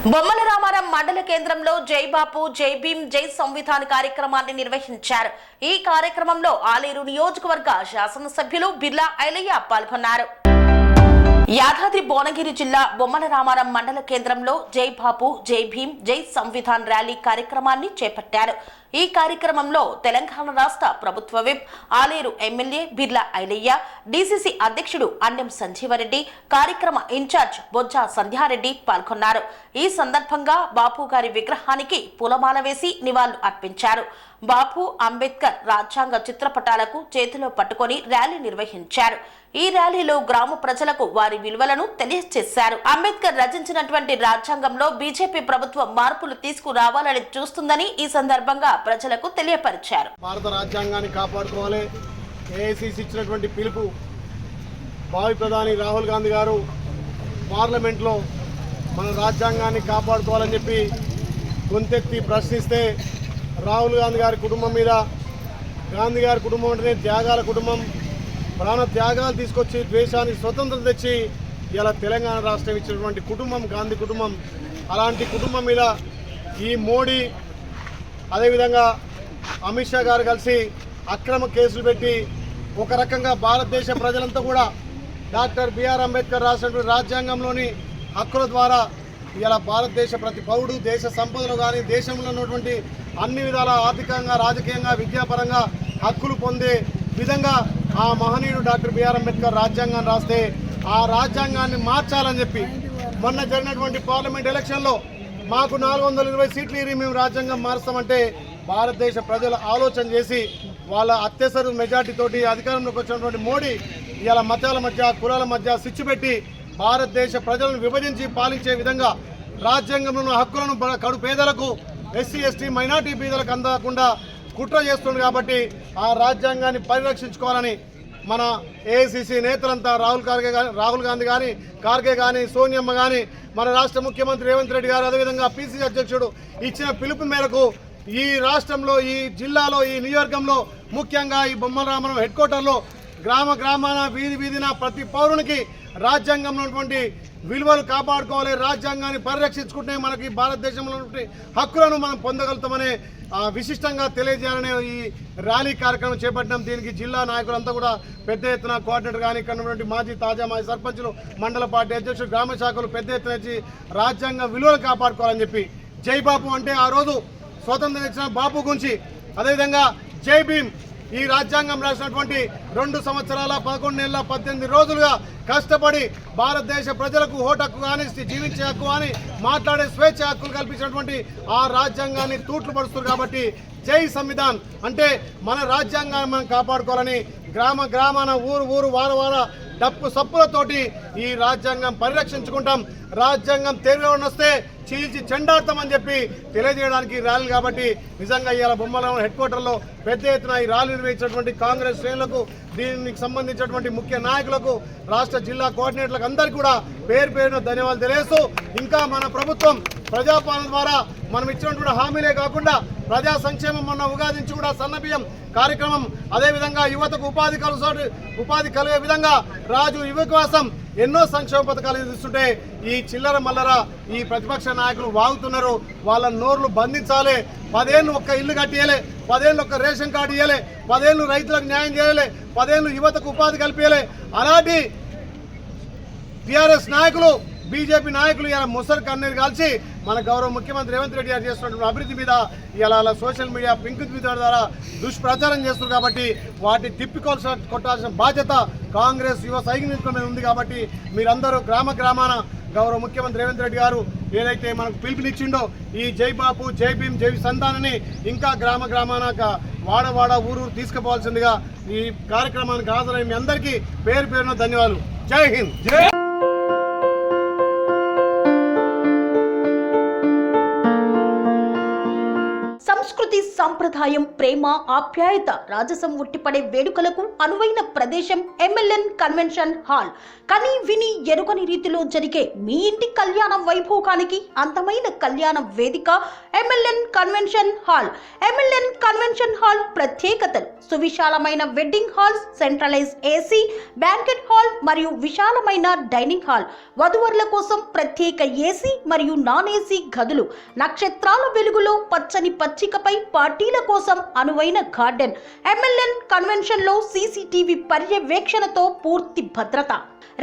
బొమ్మల రామారం మండల కేంద్రంలో జై బాపు జై భీమ్ జై సంవిధాన్ కార్యక్రమాన్ని నిర్వహించారు. ఈ కార్యక్రమంలో ఆలేరు నియోజకవర్గ శాసనసభ్యులు బిర్లా ఐలయ్య పాల్గొన్నారు. యాదాద్రి భువనగిరి జిల్లా బొమ్మల రామారం మండల కేంద్రంలో జై బాపు జై భీమ్ జై సంవిధాన్ ర్యాలీ కార్యక్రమాన్ని చేపట్టారు. ఈ కార్యక్రమంలో తెలంగాణ రాష్ట్ర ప్రభుత్వ whip Aler MLA Birla Ailaiah, DCC అధ్యక్షుడు అన్నెం సంజీవరెడ్డి, కార్యక్రమ ఇన్ఛార్జ్ బొజ్జ సంధ్యారెడ్డి పాల్గొన్నారు. ఈ సందర్భంగా బాపు గారి విగ్రహానికి పూలమాల వేసి నివాళులు అర్పించారు. బాపు అంబేద్కర్ రాజ్యాంగ చిత్రపటాలకు చేతిలో పట్టుకొని ర్యాలీ నిర్వహించారు. ఈ ర్యాలీలో గ్రామ ప్రజలకు వారి విలువలను తెలియజేశారు. అంబేద్కర్ రచించినటువంటి రాజ్యాంగంలో బీజేపీ ప్రభుత్వం మార్పులు తీసుకురావాలని చూస్తుందని ఈ సందర్భంగా ప్రజలకు తెలియపరిచారు. భారత రాజ్యాంగాన్ని కాపాడుకోవాలి. ఏఐసీసీ ఇచ్చినటువంటి పిలుపు భావి ప్రధాని రాహుల్ గాంధీ గారు పార్లమెంట్లో మన రాజ్యాంగాన్ని కాపాడుకోవాలని చెప్పి గొంతెత్తి ప్రశ్నిస్తే రాహుల్ గాంధీ గారి కుటుంబం మీద, గాంధీ గారి కుటుంబం అంటేనే త్యాగాల కుటుంబం, ప్రాణ త్యాగాలు తీసుకొచ్చి ద్వేషానికి స్వతంత్రం తెచ్చి ఇలా తెలంగాణ రాష్ట్రం ఇచ్చినటువంటి కుటుంబం గాంధీ కుటుంబం. అలాంటి కుటుంబం మీద ఈ మోడీ అదేవిధంగా అమిత్ షా గారు కలిసి అక్రమ కేసులు పెట్టి ఒక రకంగా భారతదేశ ప్రజలంతా కూడా డాక్టర్ బిఆర్ అంబేద్కర్ రాసినటువంటి రాజ్యాంగంలోని హక్కుల ద్వారా ఇలా భారతదేశ ప్రతి పౌరుడు దేశ సంపదలు కానీ దేశంలో ఉన్నటువంటి అన్ని విధాల ఆర్థికంగా, రాజకీయంగా, విద్యాపరంగా హక్కులు పొందే విధంగా ఆ మహనీయుడు డాక్టర్ బిఆర్ అంబేద్కర్ రాజ్యాంగాన్ని రాస్తే ఆ రాజ్యాంగాన్ని మార్చాలని చెప్పి మొన్న జరిగినటువంటి పార్లమెంట్ ఎలక్షన్లో మాకు 420 సీట్లు ఇరి మేము రాజ్యాంగం మారుస్తామంటే భారతదేశ ప్రజలు ఆలోచన చేసి వాళ్ళ అత్యవసర మెజార్టీతోటి అధికారంలోకి వచ్చినటువంటి మోడీ ఇలా మతాల మధ్య, కులాల మధ్య స్విచ్ పెట్టి భారతదేశ ప్రజలను విభజించి పాలించే విధంగా రాజ్యాంగంలో ఉన్న హక్కులను కడు పేదలకు, ఎస్సీ ఎస్టీ మైనార్టీ బీదలకు అందకుండా కుట్ర చేస్తుంది. కాబట్టి ఆ రాజ్యాంగాన్ని పరిరక్షించుకోవాలని మన ఏఐసీసీ నేతలంతా రాహుల్ గాంధీ కానీ, ఖార్గే కానీ, సోనియమ్మ కానీ, మన రాష్ట్ర ముఖ్యమంత్రి రేవంత్ రెడ్డి గారు, అదేవిధంగా పిసిసి అధ్యక్షుడు ఇచ్చిన పిలుపు మేరకు ఈ రాష్ట్రంలో, ఈ జిల్లాలో, ఈ నియోజకవర్గంలో, ముఖ్యంగా ఈ బొమ్మల రామారం హెడ్ క్వార్టర్లో గ్రామాన, వీధిన ప్రతి పౌరునికి రాజ్యాంగంలో ఉన్నటువంటి విలువలు కాపాడుకోవాలి. రాజ్యాంగాన్ని పరిరక్షించుకుంటే మనకి భారతదేశంలో ఉన్నటువంటి హక్కులను మనం పొందగలుగుతామనే విశిష్టంగా తెలియజేయాలనే ఈ ర్యాలీ కార్యక్రమం చేపట్టినాం. దీనికి జిల్లా నాయకులంతా కూడా పెద్ద ఎత్తున, కోఆర్డినేటర్ కానీ, ఇక్కడ ఉన్నటువంటి తాజా మాజీ సర్పంచులు, మండల పార్టీ అధ్యక్షులు, గ్రామ శాఖలు పెద్ద ఎత్తున వచ్చి రాజ్యాంగ విలువలు కాపాడుకోవాలని చెప్పి, జై బాపు అంటే ఆ రోజు స్వాతంత్రం ఇచ్చిన బాపు గురించి, అదేవిధంగా జై భీమ్ ఈ రాజ్యాంగం రాసినటువంటి 2 సంవత్సరాల 11 నెలల 18 రోజులుగా కష్టపడి భారతదేశ ప్రజలకు ఓటు హక్కు కానీ, జీవించే హక్కు కానీ, మాట్లాడే స్వేచ్ఛ హక్కులు కల్పించినటువంటి ఆ రాజ్యాంగాన్ని తూట్లు పడుతుంది. కాబట్టి జై సంవిధాన్ అంటే మన రాజ్యాంగాన్ని మనం కాపాడుకోవాలని గ్రామాన, ఊరు వార డప్పు సప్పులతోటి ఈ రాజ్యాంగం పరిరక్షించుకుంటాం. రాజ్యాంగం తెరవని వస్తే చీల్చి చెండాడతామని చెప్పి తెలియజేయడానికి ర్యాలీ. కాబట్టి నిజంగా ఇవాళ బొమ్మల హెడ్ క్వార్టర్లో పెద్ద ఎత్తున ఈ ర్యాలీ నిర్వహించినటువంటి కాంగ్రెస్ శ్రేణులకు, దీనికి సంబంధించినటువంటి ముఖ్య నాయకులకు, రాష్ట్ర జిల్లా కోఆర్డినేటర్లకు అందరికీ కూడా పేరున ధన్యవాదాలు తెలియజేస్తూ, ఇంకా మన ప్రభుత్వం ప్రజాపాలన ద్వారా మనం ఇచ్చినటువంటి హామీలే కాకుండా ప్రజా సంక్షేమం, మొన్న ఉగాది నుంచి కూడా సన్నబియ్యం కార్యక్రమం, అదేవిధంగా యువతకు ఉపాధి కలిగే విధంగా రాజు యువకోసం ఎన్నో సంక్షేమ పథకాలు ఇస్తుంటే ఈ చిల్లర మల్లర ఈ ప్రతిపక్ష నాయకులు వాగుతున్నారు. వాళ్ళ నోర్లు బంధించాలి. 10 ఏళ్ళు ఒక్క ఇల్లు కట్టియాలి, 10 ఏళ్ళు ఒక్క రేషన్ కార్డు ఇవ్వాలి, 10 ఏళ్ళు రైతులకు న్యాయం చేయాలి, 10 ఏళ్ళు యువతకు ఉపాధి కల్పించాలి. అలాంటి టీఆర్ఎస్ నాయకులు, బీజేపీ నాయకులు ఇలా ముసరు కన్నీరు కాల్చి మన గౌరవ ముఖ్యమంత్రి రేవంత్ రెడ్డి గారు చేస్తున్నటువంటి అభివృద్ధి మీద ఇలా సోషల్ మీడియా పింక్ ట్విట్టర్ ద్వారా దుష్ప్రచారం చేస్తున్నారు. కాబట్టి వాటి కొట్టాల్సిన బాధ్యత కాంగ్రెస్ యువ సైనికుల మీద ఉంది. కాబట్టి మీరందరూ గ్రామాన గౌరవ ముఖ్యమంత్రి రేవంత్ రెడ్డి గారు ఏదైతే మనకు పిలుపునిచ్చిండో ఈ జై బాపు జై భీమ్ జై సంతానని ఇంకా గ్రామాన వాడ ఊరు తీసుకుపోవాల్సిందిగా ఈ కార్యక్రమానికి హాజరై మీ అందరికీ పేరున ధన్యవాదాలు. జై హింద్. జై సంస్కృతి సంస్కృతి సంప్రదాయం ప్రేమ ఆప్యాయత రాజసం ఉట్టిపడే వేడుకలకు అనువైన ప్రదేశం MLN కన్వెన్షన్ హాల్. కని విని ఎరుగని రీతిలో జరిగే మీ ఇంటి కళ్యాణ వైభోగానికి అందమైన కళ్యాణ వేదిక MLN convention hall. MLN convention hall ప్రత్యేకతలు: సువిశాలమైన wedding halls, centralise AC, banquet hall మరియు విశాలమైన డైనింగ్ హాల్, వధువరుల కోసం ప్రత్యేక AC మరియు నాన్ AC గదులు, నక్షత్రాల వెలుగులో పచ్చని పచ్చికపై పార్టీల కోసం అనువైన గార్డెన్. MLN కన్వెన్షన్ లో CCTV పర్యవేక్షణతో పూర్తి భద్రత,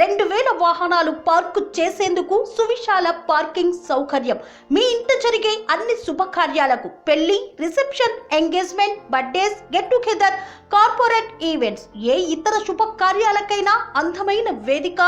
2000 వాహనాలు పార్కు చేసేందుకు సువిశాల పార్కింగ్ సౌకర్యం. మీ ఇంట జరిగే అన్ని శుభకార్యాలకు, పెళ్లి, reception, engagement, birthdays, get together, corporate events, ఏ ఇతర శుభకార్యాలకైనా అందమైన వేదిక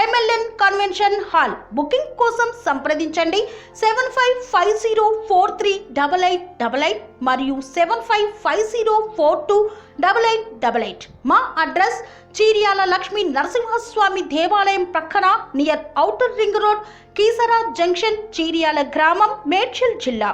MLN కన్వెన్షన్ హాల్. బుకింగ్ కోసం సంప్రదించండి 7550438888 మరియు 7550428888. మా అడ్రస్ చీర్యాల లక్ష్మీ నరసింహస్వామి దేవాలయం ప్రక్కన, near outer ring road, Keesara junction, Cheeryal గ్రామం, మేడ్చల్ జిల్లా.